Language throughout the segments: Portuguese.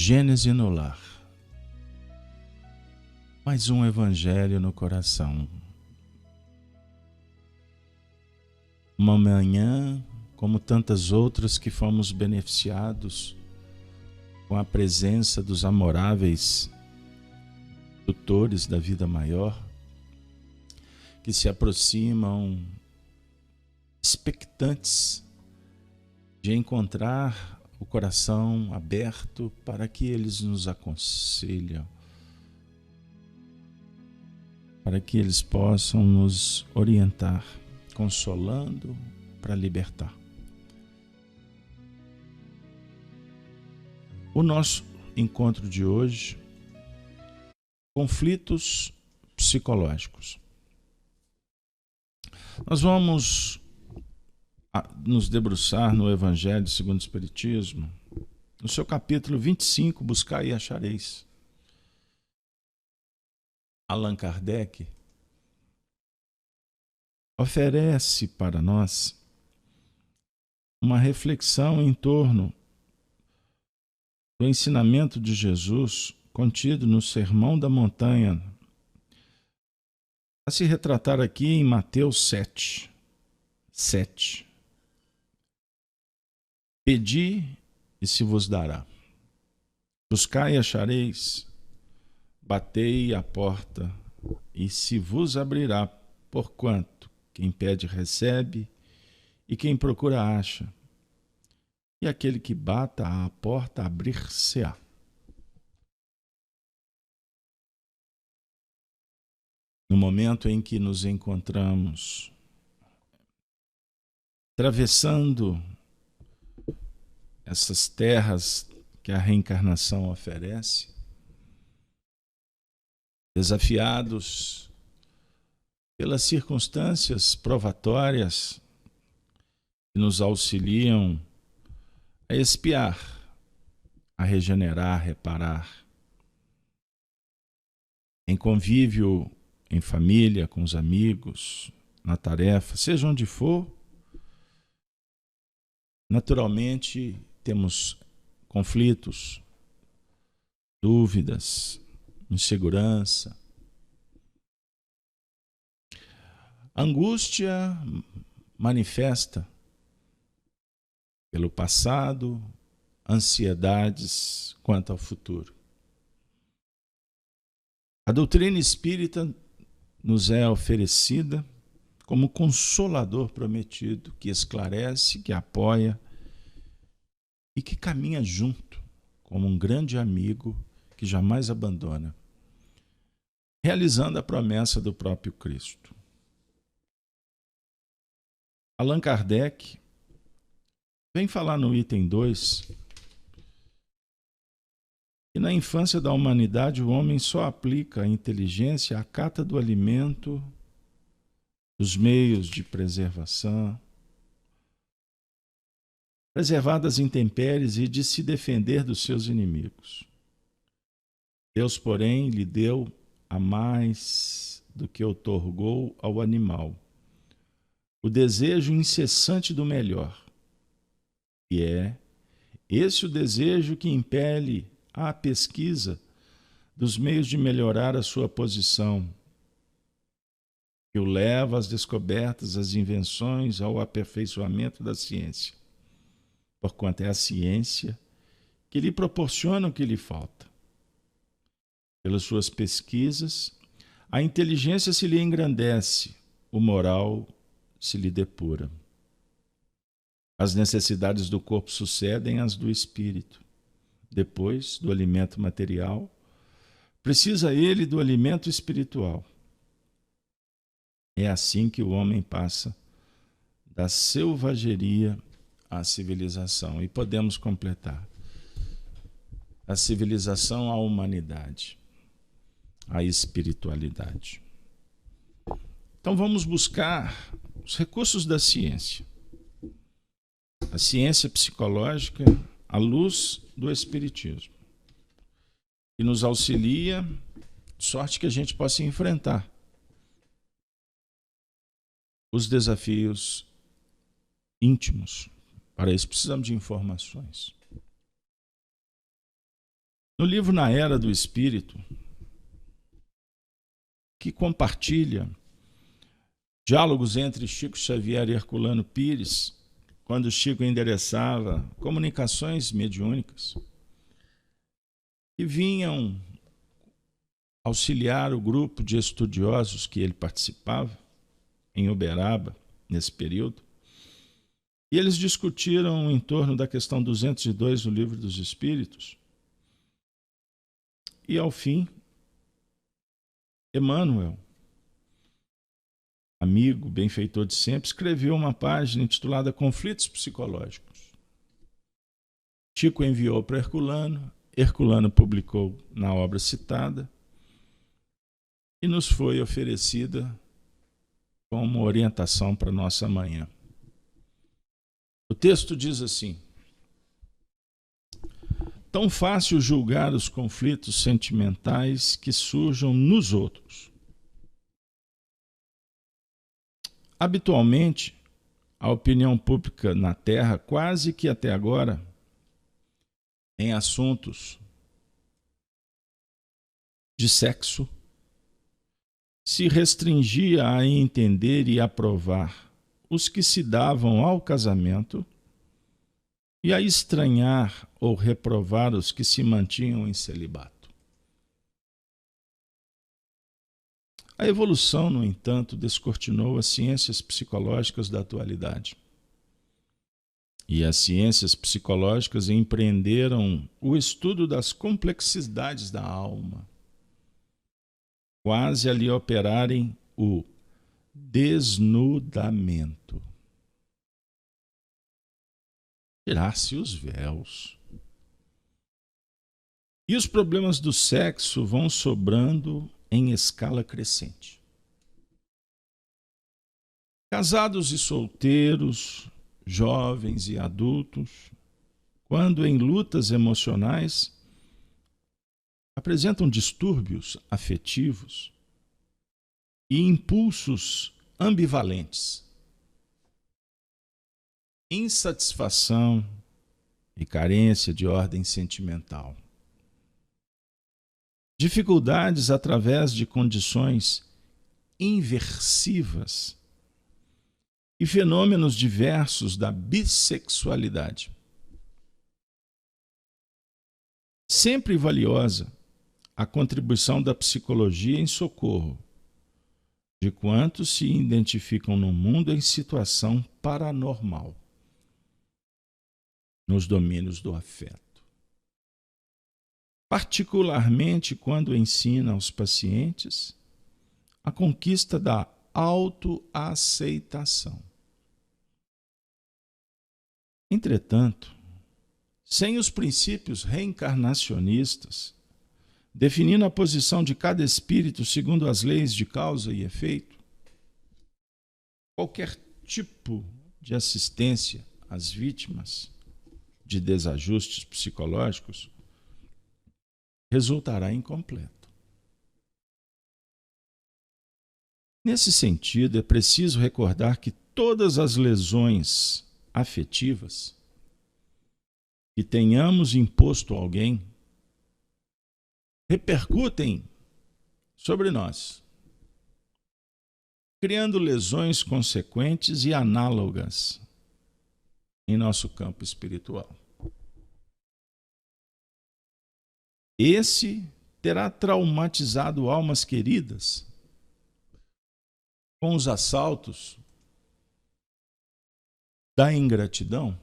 Gênese no lar. Mais um evangelho no coração. Uma manhã, como tantas outras, que fomos beneficiados com a presença dos amoráveis tutores da vida maior, que se aproximam expectantes de encontrar o coração aberto para que eles nos aconselhem, para que eles possam nos orientar, consolando para libertar. O nosso encontro de hoje, conflitos psicológicos. Nós vamos nos debruçar no Evangelho segundo o Espiritismo, no seu capítulo 25, Buscai e Achareis. Allan Kardec oferece para nós uma reflexão em torno do ensinamento de Jesus contido no Sermão da Montanha, a se retratar aqui em Mateus 7. Pedi e se vos dará. Buscai e achareis. Batei a porta e se vos abrirá. Porquanto quem pede recebe e quem procura acha. E aquele que bata à porta abrir-se-á. No momento em que nos encontramos atravessando essas terras que a reencarnação oferece, desafiados pelas circunstâncias provatórias que nos auxiliam a expiar, a regenerar, a reparar, em convívio, em família, com os amigos, na tarefa, seja onde for, naturalmente temos conflitos, dúvidas, insegurança. Angústia manifesta pelo passado, ansiedades quanto ao futuro. A doutrina espírita nos é oferecida como consolador prometido, que esclarece, que apoia e que caminha junto, como um grande amigo que jamais abandona, realizando a promessa do próprio Cristo. Allan Kardec vem falar no item 2 que na infância da humanidade o homem só aplica a inteligência à cata do alimento, dos meios de preservação, preservar das intempéries e de se defender dos seus inimigos. Deus, porém, lhe deu a mais do que outorgou ao animal, o desejo incessante do melhor. E é esse o desejo que impele à pesquisa dos meios de melhorar a sua posição, que o leva às descobertas, às invenções, ao aperfeiçoamento da ciência, porquanto é a ciência que lhe proporciona o que lhe falta. Pelas suas pesquisas, a inteligência se lhe engrandece, o moral se lhe depura. As necessidades do corpo sucedem às do espírito. Depois do alimento material, precisa ele do alimento espiritual. É assim que o homem passa da selvageria à civilização. E podemos completar. A civilização à humanidade, à espiritualidade. Então vamos buscar os recursos da ciência. A ciência psicológica à luz do Espiritismo, que nos auxilia, de sorte que a gente possa enfrentar os desafios íntimos. Para isso precisamos de informações. No livro Na Era do Espírito, que compartilha diálogos entre Chico Xavier e Herculano Pires, quando Chico endereçava comunicações mediúnicas que vinham auxiliar o grupo de estudiosos que ele participava em Uberaba, nesse período. E eles discutiram em torno da questão 202 do Livro dos Espíritos. E, ao fim, Emmanuel, amigo, benfeitor de sempre, escreveu uma página intitulada Conflitos Psicológicos. Chico enviou para Herculano, Herculano publicou na obra citada e nos foi oferecida como orientação para nossa manhã. O texto diz assim: tão fácil julgar os conflitos sentimentais que surjam nos outros. Habitualmente, a opinião pública na Terra, quase que até agora, em assuntos de sexo, se restringia a entender e aprovar os que se davam ao casamento e a estranhar ou reprovar os que se mantinham em celibato. A evolução, no entanto, descortinou as ciências psicológicas da atualidade. E as ciências psicológicas empreenderam o estudo das complexidades da alma, quase a lhe operarem o desnudamento. Tirar-se os véus. E os problemas do sexo vão sobrando em escala crescente. Casados e solteiros, jovens e adultos, quando em lutas emocionais, apresentam distúrbios afetivos e impulsos ambivalentes, insatisfação e carência de ordem sentimental. Dificuldades através de condições inversivas e fenômenos diversos da bissexualidade. Sempre valiosa a contribuição da psicologia em socorro de quantos se identificam no mundo em situação paranormal, nos domínios do afeto. Particularmente quando ensina aos pacientes a conquista da autoaceitação. Entretanto, sem os princípios reencarnacionistas, definindo a posição de cada espírito segundo as leis de causa e efeito, qualquer tipo de assistência às vítimas de desajustes psicológicos resultará incompleto. Nesse sentido, é preciso recordar que todas as lesões afetivas que tenhamos imposto a alguém repercutem sobre nós, criando lesões consequentes e análogas em nosso campo espiritual. Esse terá traumatizado almas queridas com os assaltos da ingratidão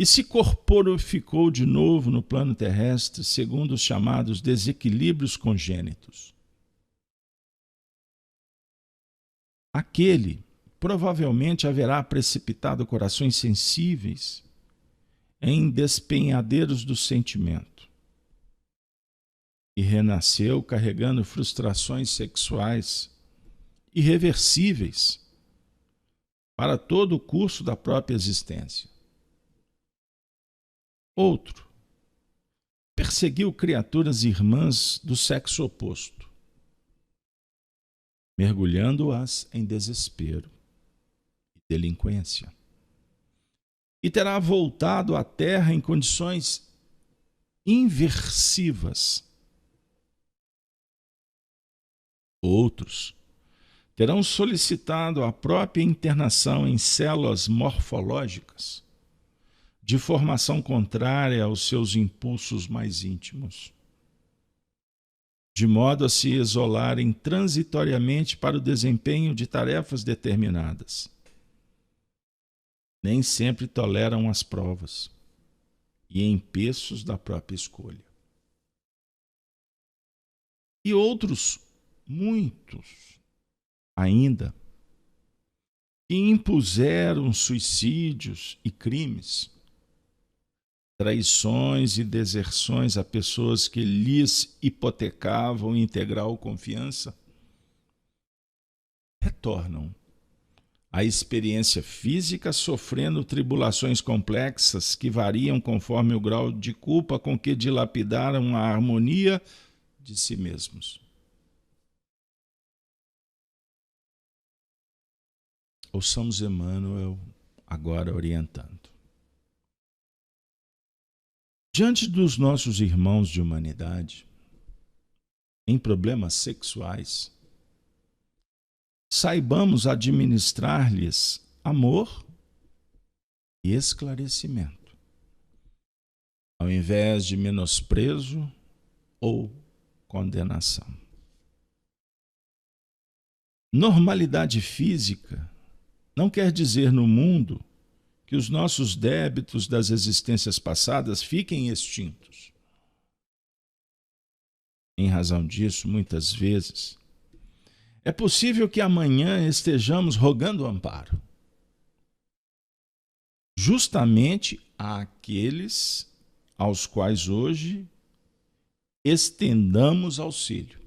e se corporificou de novo no plano terrestre segundo os chamados desequilíbrios congênitos. Aquele provavelmente haverá precipitado corações sensíveis em despenhadeiros do sentimento e renasceu carregando frustrações sexuais irreversíveis para todo o curso da própria existência. Outro perseguiu criaturas irmãs do sexo oposto, mergulhando-as em desespero e delinquência. E terá voltado à terra em condições inversivas. Outros terão solicitado a própria internação em células morfológicas de formação contrária aos seus impulsos mais íntimos, de modo a se isolarem transitoriamente para o desempenho de tarefas determinadas. Nem sempre toleram as provas e empeços da própria escolha. E outros, muitos ainda, que impuseram suicídios e crimes, traições e deserções a pessoas que lhes hipotecavam integral confiança, retornam à experiência física sofrendo tribulações complexas que variam conforme o grau de culpa com que dilapidaram a harmonia de si mesmos. Ouçamos Emmanuel agora orientando. Diante dos nossos irmãos de humanidade, em problemas sexuais, saibamos administrar-lhes amor e esclarecimento, ao invés de menosprezo ou condenação. Normalidade física não quer dizer no mundo que os nossos débitos das existências passadas fiquem extintos. Em razão disso, muitas vezes, é possível que amanhã estejamos rogando amparo, justamente àqueles aos quais hoje estendamos auxílio.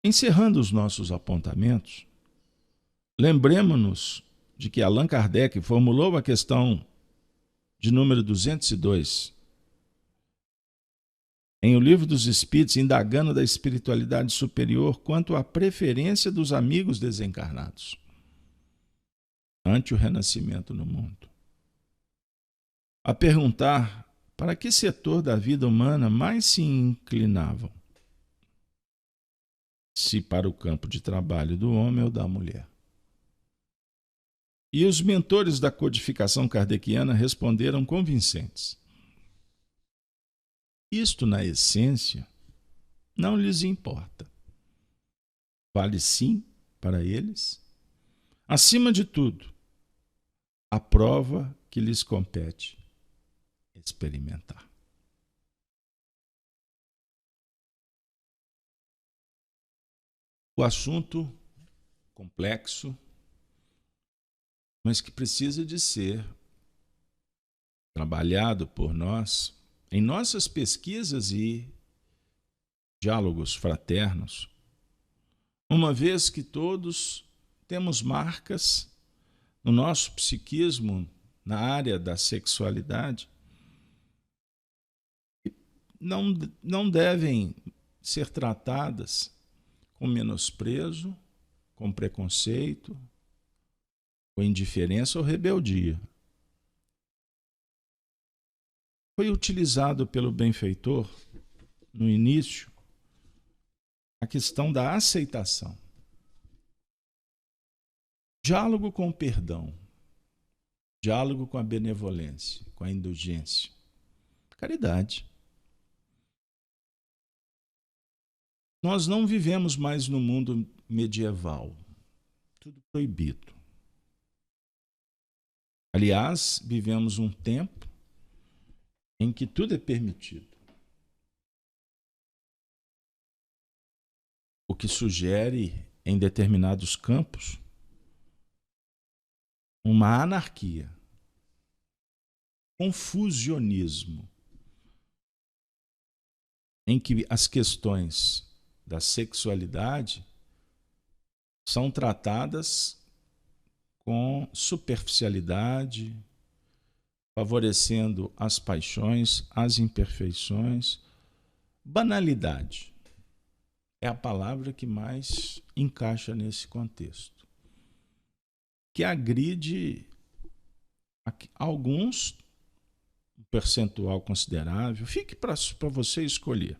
Encerrando os nossos apontamentos, lembremos-nos de que Allan Kardec formulou a questão de número 202 em O Livro dos Espíritos, indagando da espiritualidade superior quanto à preferência dos amigos desencarnados ante o renascimento no mundo. A perguntar para que setor da vida humana mais se inclinavam, se para o campo de trabalho do homem ou da mulher. E os mentores da codificação kardeciana responderam convincentes. Isto, na essência, não lhes importa. Vale sim, para eles, acima de tudo, a prova que lhes compete experimentar. O assunto complexo, mas que precisa de ser trabalhado por nós em nossas pesquisas e diálogos fraternos, uma vez que todos temos marcas no nosso psiquismo, na área da sexualidade, que não devem ser tratadas com menosprezo, com preconceito, com indiferença ou rebeldia. Foi utilizado pelo benfeitor, no início, a questão da aceitação. Diálogo com o perdão, diálogo com a benevolência, com a indulgência, caridade. Nós não vivemos mais no mundo medieval, tudo proibido. Aliás, vivemos um tempo em que tudo é permitido. O que sugere, em determinados campos, uma anarquia, confusionismo, em que as questões da sexualidade são tratadas com superficialidade, favorecendo as paixões, as imperfeições. Banalidade é a palavra que mais encaixa nesse contexto, que agride alguns um percentual considerável, fique para você escolher,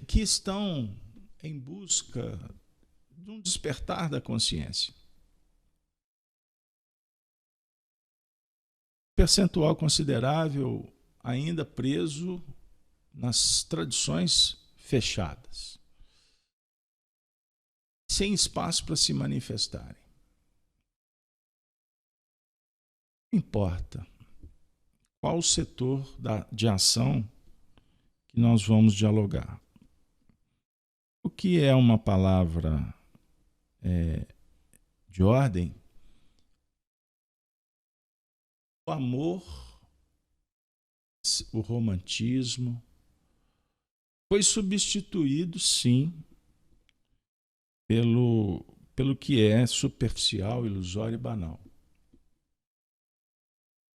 que estão em busca de um despertar da consciência. Percentual considerável ainda preso nas tradições fechadas, sem espaço para se manifestarem. Não importa qual o setor de ação que nós vamos dialogar. O que é uma palavra de ordem? O amor, o romantismo, foi substituído, sim, pelo que é superficial, ilusório e banal.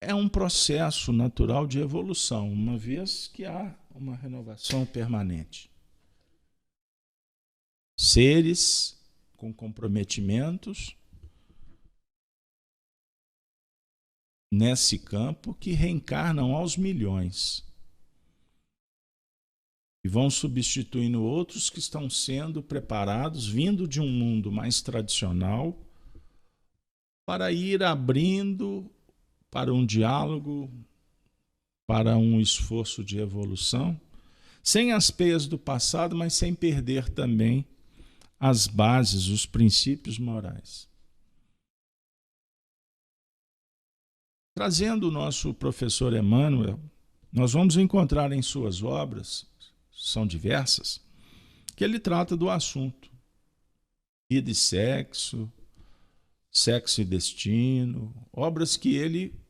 É um processo natural de evolução, uma vez que há uma renovação permanente. Seres com comprometimentos nesse campo que reencarnam aos milhões e vão substituindo outros que estão sendo preparados, vindo de um mundo mais tradicional, para ir abrindo para um diálogo, para um esforço de evolução, sem as peias do passado, mas sem perder também as bases, os princípios morais. Trazendo o nosso professor Emmanuel, nós vamos encontrar em suas obras, são diversas, que ele trata do assunto. Vida e sexo, sexo e destino, obras que ele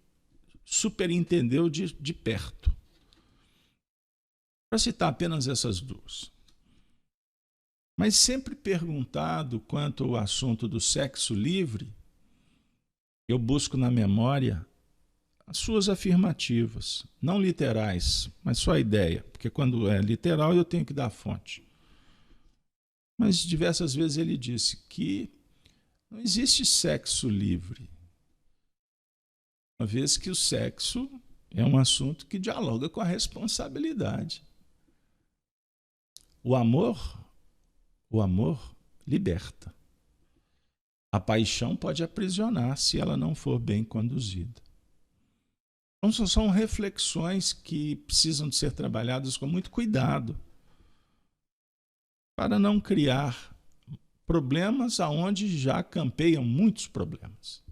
superintendeu de perto. Para citar apenas essas duas. Mas sempre perguntado quanto ao assunto do sexo livre, eu busco na memória as suas afirmativas, não literais, mas só a ideia, porque quando é literal eu tenho que dar a fonte. Mas diversas vezes ele disse que não existe sexo livre, uma vez que o sexo é um assunto que dialoga com a responsabilidade. O amor liberta. A paixão pode aprisionar se ela não for bem conduzida. Então, são reflexões que precisam de ser trabalhadas com muito cuidado para não criar problemas aonde já campeiam muitos problemas.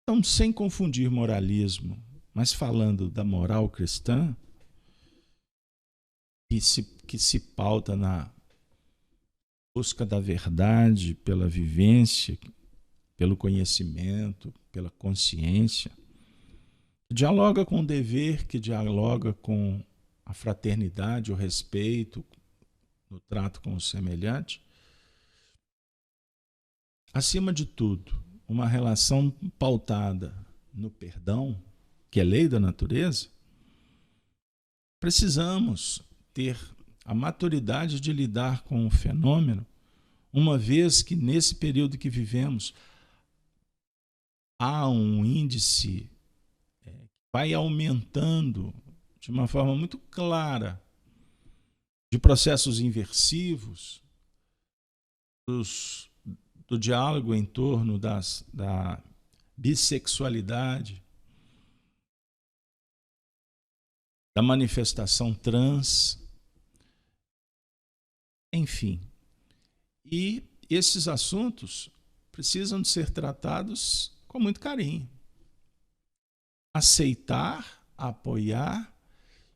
Então, sem confundir moralismo, mas falando da moral cristã, que se pauta na busca da verdade pela vivência, pelo conhecimento, pela consciência, dialoga com o dever, que dialoga com a fraternidade, o respeito, no trato com o semelhante. Acima de tudo, uma relação pautada no perdão, que é lei da natureza. Precisamos ter a maturidade de lidar com o fenômeno, uma vez que nesse período que vivemos há um índice que vai aumentando de uma forma muito clara de processos inversivos, do diálogo em torno da bissexualidade, da manifestação trans, enfim. E esses assuntos precisam de ser tratados com muito carinho. Aceitar, apoiar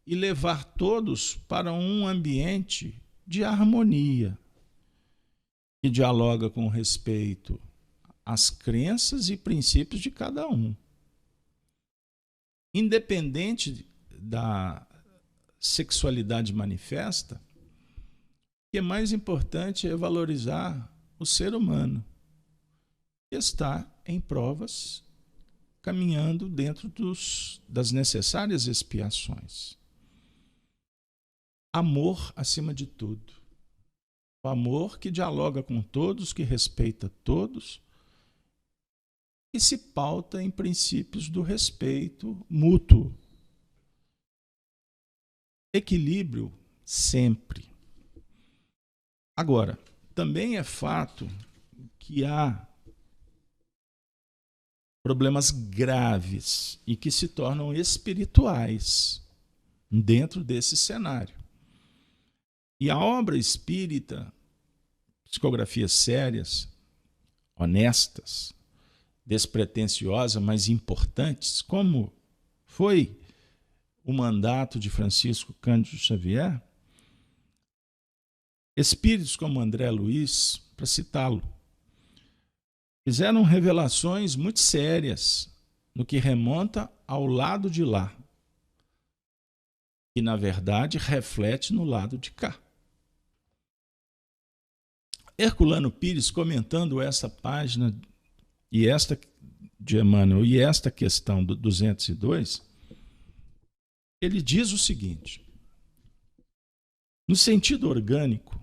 e levar todos para um ambiente de harmonia, que dialoga com respeito às crenças e princípios de cada um. Independente da sexualidade manifesta, o que é mais importante é valorizar o ser humano, que está em provas, caminhando dentro das necessárias expiações. Amor acima de tudo. O amor que dialoga com todos, que respeita todos e se pauta em princípios do respeito mútuo. Equilíbrio sempre. Agora, também é fato que há problemas graves e que se tornam espirituais dentro desse cenário. E a obra espírita, psicografias sérias, honestas, despretensiosas, mas importantes, como foi o mandato de Francisco Cândido Xavier, espíritos como André Luiz, para citá-lo, fizeram revelações muito sérias no que remonta ao lado de lá, que na verdade reflete no lado de cá. Herculano Pires, comentando essa página e esta de Emmanuel e esta questão do 202, ele diz o seguinte: no sentido orgânico,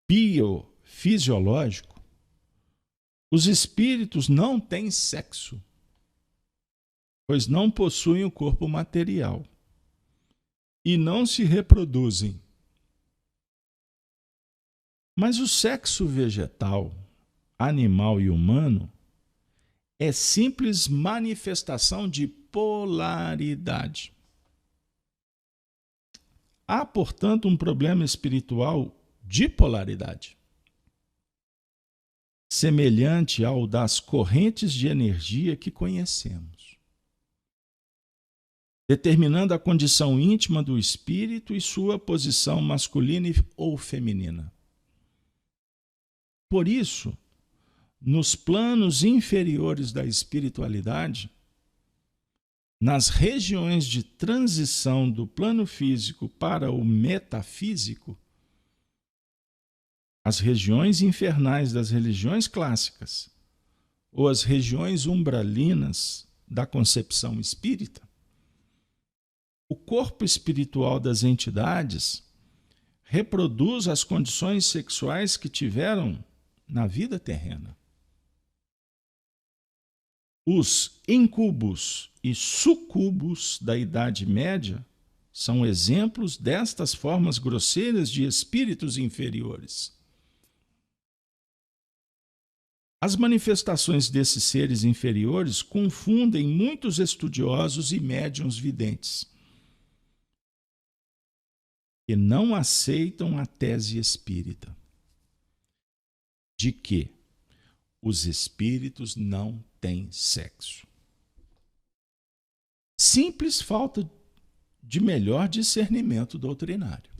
biofisiológico, os espíritos não têm sexo, pois não possuem o corpo material e não se reproduzem. Mas o sexo vegetal, animal e humano é simples manifestação de polaridade. Há, portanto, um problema espiritual de polaridade, semelhante ao das correntes de energia que conhecemos, determinando a condição íntima do espírito e sua posição masculina ou feminina. Por isso, nos planos inferiores da espiritualidade, nas regiões de transição do plano físico para o metafísico, as regiões infernais das religiões clássicas ou as regiões umbralinas da concepção espírita, o corpo espiritual das entidades reproduz as condições sexuais que tiveram na vida terrena. Os incubos e sucubos da Idade Média são exemplos destas formas grosseiras de espíritos inferiores. As manifestações desses seres inferiores confundem muitos estudiosos e médiuns videntes, que não aceitam a tese espírita de que os espíritos não têm sexo. Simples falta de melhor discernimento doutrinário.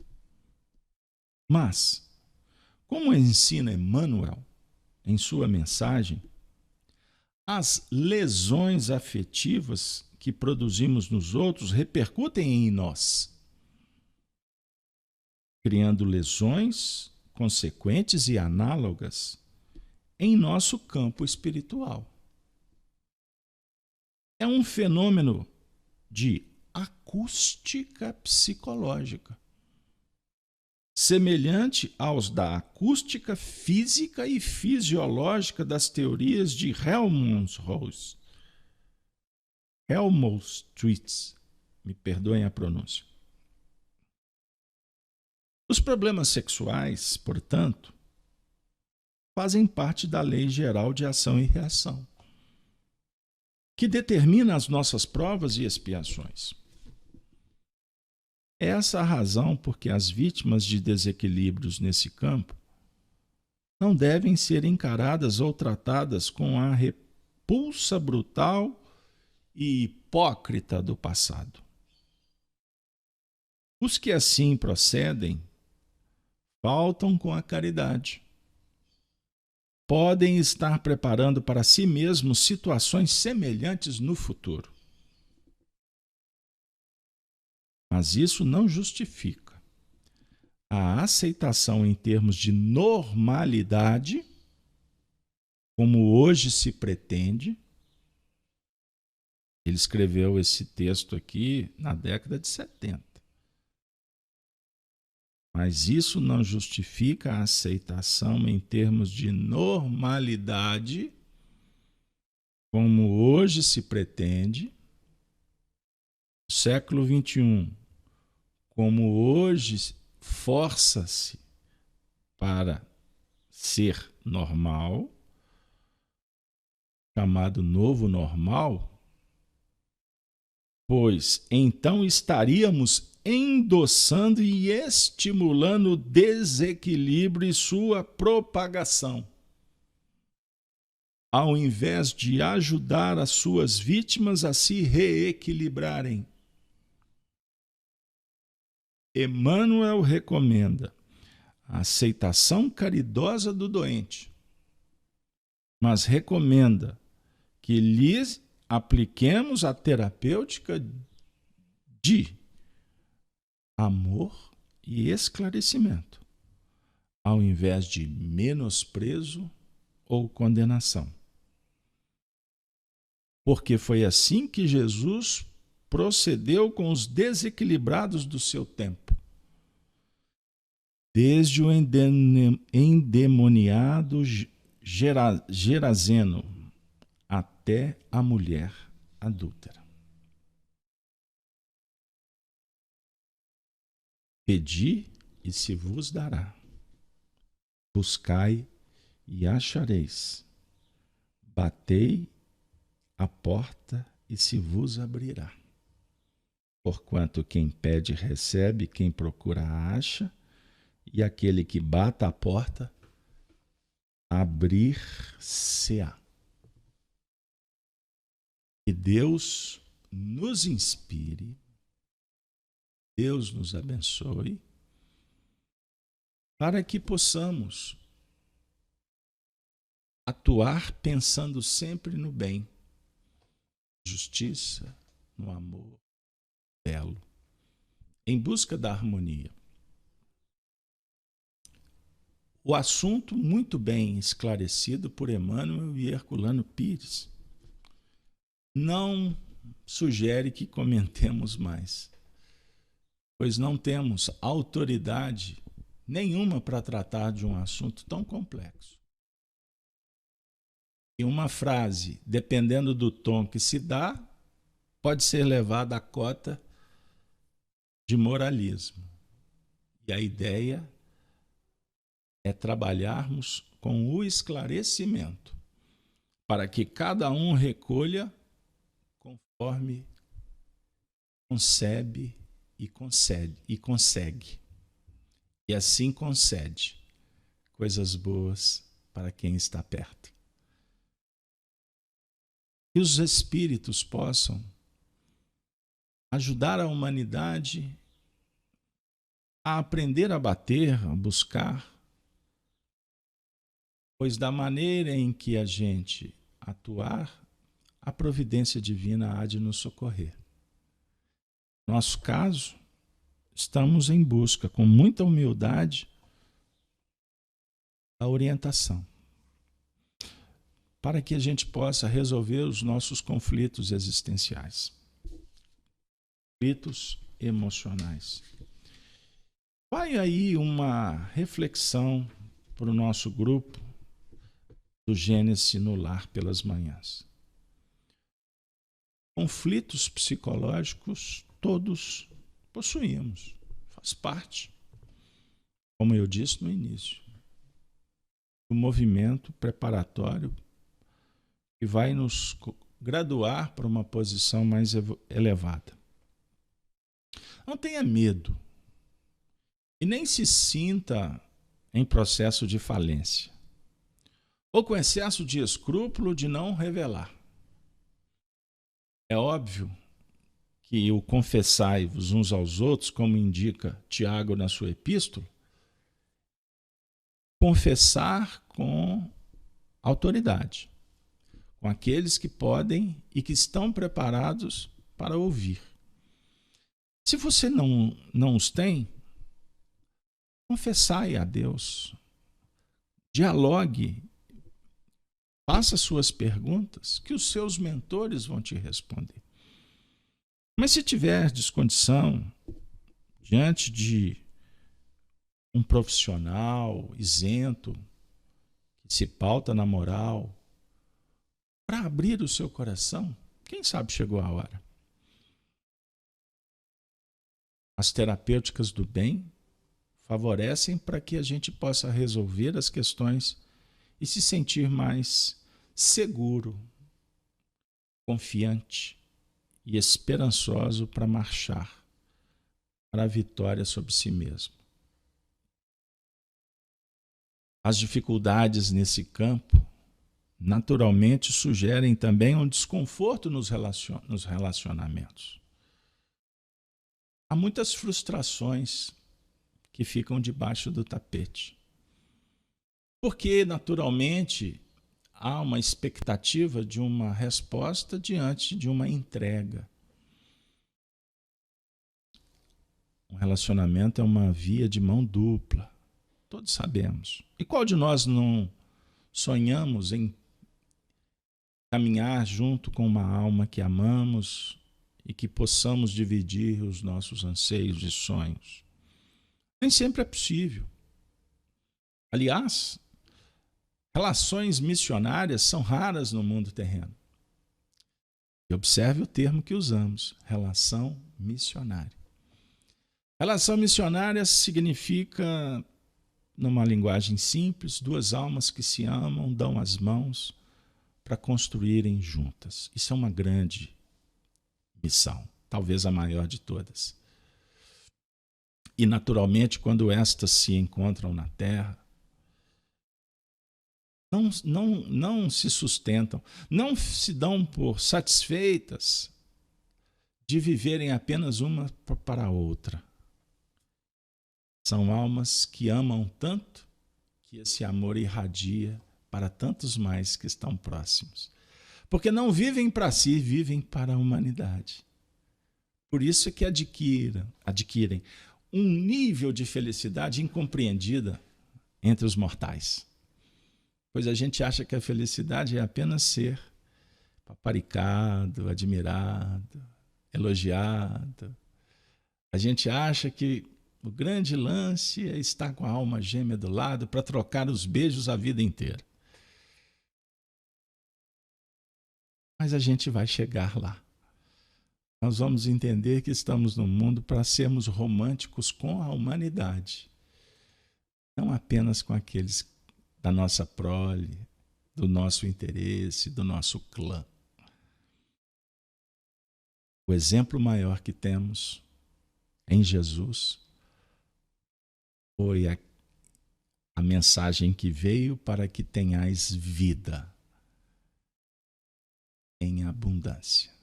Mas, como ensina Emmanuel em sua mensagem, as lesões afetivas que produzimos nos outros repercutem em nós, criando lesões consequentes e análogas em nosso campo espiritual. É um fenômeno de acústica psicológica, semelhante aos da acústica física e fisiológica das teorias de Helmholtz, me perdoem a pronúncia. Os problemas sexuais, portanto, fazem parte da lei geral de ação e reação, que determina as nossas provas e expiações. Essa é a razão por que as vítimas de desequilíbrios nesse campo não devem ser encaradas ou tratadas com a repulsa brutal e hipócrita do passado. Os que assim procedem faltam com a caridade. Podem estar preparando para si mesmos situações semelhantes no futuro. Mas isso não justifica a aceitação em termos de normalidade, como hoje se pretende. Ele escreveu esse texto aqui na década de 70. Mas isso não justifica a aceitação em termos de normalidade como hoje se pretende, século XXI, como hoje força-se para ser normal, chamado novo normal, pois então estaríamos endossando e estimulando o desequilíbrio e sua propagação, ao invés de ajudar as suas vítimas a se reequilibrarem. Emmanuel recomenda a aceitação caridosa do doente, mas recomenda que lhes apliquemos a terapêutica de amor e esclarecimento, ao invés de menosprezo ou condenação. Porque foi assim que Jesus procedeu com os desequilibrados do seu tempo. Desde o endemoniado Gerazeno até a mulher adúltera. Pedi e se vos dará. Buscai e achareis. Batei a porta e se vos abrirá. Porquanto quem pede recebe, quem procura acha, e aquele que bata a porta, abrir-se-á. Que Deus nos inspire, Deus nos abençoe, para que possamos atuar pensando sempre no bem, justiça, no amor, belo, em busca da harmonia. O assunto muito bem esclarecido por Emmanuel e Herculano Pires não sugere que comentemos mais, pois não temos autoridade nenhuma para tratar de um assunto tão complexo. E uma frase, dependendo do tom que se dá, pode ser levada à cota de moralismo. E a ideia é trabalharmos com o esclarecimento, para que cada um recolha conforme concebe e consegue. E assim concede coisas boas para quem está perto. Que os espíritos possam ajudar a humanidade a aprender a bater, a buscar, pois da maneira em que a gente atuar, a providência divina há de nos socorrer. No nosso caso, estamos em busca, com muita humildade, da orientação, para que a gente possa resolver os nossos conflitos existenciais, conflitos emocionais. Vai aí uma reflexão para o nosso grupo do Gênesis no Lar pelas manhãs. Conflitos psicológicos todos possuímos, faz parte, como eu disse no início, do movimento preparatório que vai nos graduar para uma posição mais elevada. Não tenha medo e nem se sinta em processo de falência ou com excesso de escrúpulo de não revelar. É óbvio que o confessai-vos uns aos outros, como indica Tiago na sua epístola, confessar com autoridade, com aqueles que podem e que estão preparados para ouvir. Se você não os tem, confessai a Deus, dialogue, faça suas perguntas, que os seus mentores vão te responder. Mas se tiver descondição, diante de um profissional isento, que se pauta na moral, para abrir o seu coração. Quem sabe chegou a hora. As terapêuticas do bem favorecem para que a gente possa resolver as questões e se sentir mais seguro, confiante e esperançoso para marchar para a vitória sobre si mesmo. As dificuldades nesse campo naturalmente sugerem também um desconforto nos relacionamentos. Há muitas frustrações que ficam debaixo do tapete. Porque, naturalmente, há uma expectativa de uma resposta diante de uma entrega. Um relacionamento é uma via de mão dupla, todos sabemos. E qual de nós não sonhamos em caminhar junto com uma alma que amamos e que possamos dividir os nossos anseios e sonhos? Nem sempre é possível. Aliás, relações missionárias são raras no mundo terreno. E observe o termo que usamos, relação missionária. Relação missionária significa, numa linguagem simples, duas almas que se amam, dão as mãos para construírem juntas. Isso é uma grande missão, talvez a maior de todas. E, naturalmente, quando estas se encontram na terra, não se sustentam, não se dão por satisfeitas de viverem apenas uma para a outra. São almas que amam tanto que esse amor irradia para tantos mais que estão próximos. Porque não vivem para si, vivem para a humanidade. Por isso é que adquirem um nível de felicidade incompreendida entre os mortais. Pois a gente acha que a felicidade é apenas ser paparicado, admirado, elogiado. A gente acha que o grande lance é estar com a alma gêmea do lado para trocar os beijos a vida inteira. Mas a gente vai chegar lá. Nós vamos entender que estamos no mundo para sermos românticos com a humanidade. Não apenas com aqueles da nossa prole, do nosso interesse, do nosso clã. O exemplo maior que temos em Jesus foi a mensagem que veio para que tenhais vida em abundância.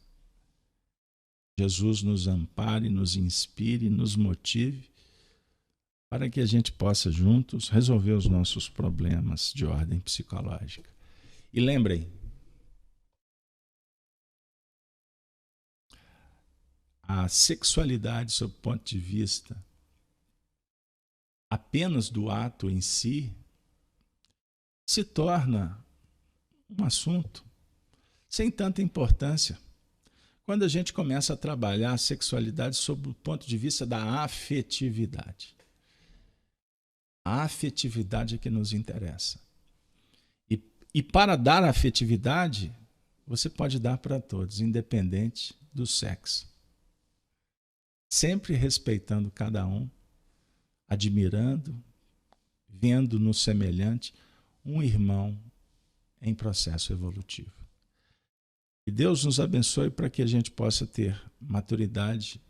Jesus nos ampare, nos inspire, nos motive para que a gente possa juntos resolver os nossos problemas de ordem psicológica. E lembrem, a sexualidade, sob o ponto de vista apenas do ato em si, se torna um assunto sem tanta importância. Quando a gente começa a trabalhar a sexualidade sob o ponto de vista da afetividade. A afetividade é que nos interessa. E para dar afetividade, você pode dar para todos, independente do sexo. Sempre respeitando cada um, admirando, vendo no semelhante um irmão em processo evolutivo. E Deus nos abençoe para que a gente possa ter maturidade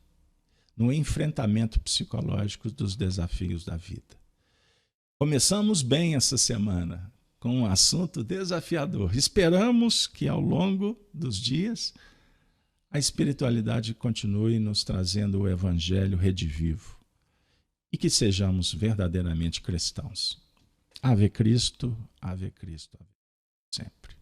no enfrentamento psicológico dos desafios da vida. Começamos bem essa semana com um assunto desafiador. Esperamos que ao longo dos dias a espiritualidade continue nos trazendo o evangelho redivivo e que sejamos verdadeiramente cristãos. Ave Cristo, sempre.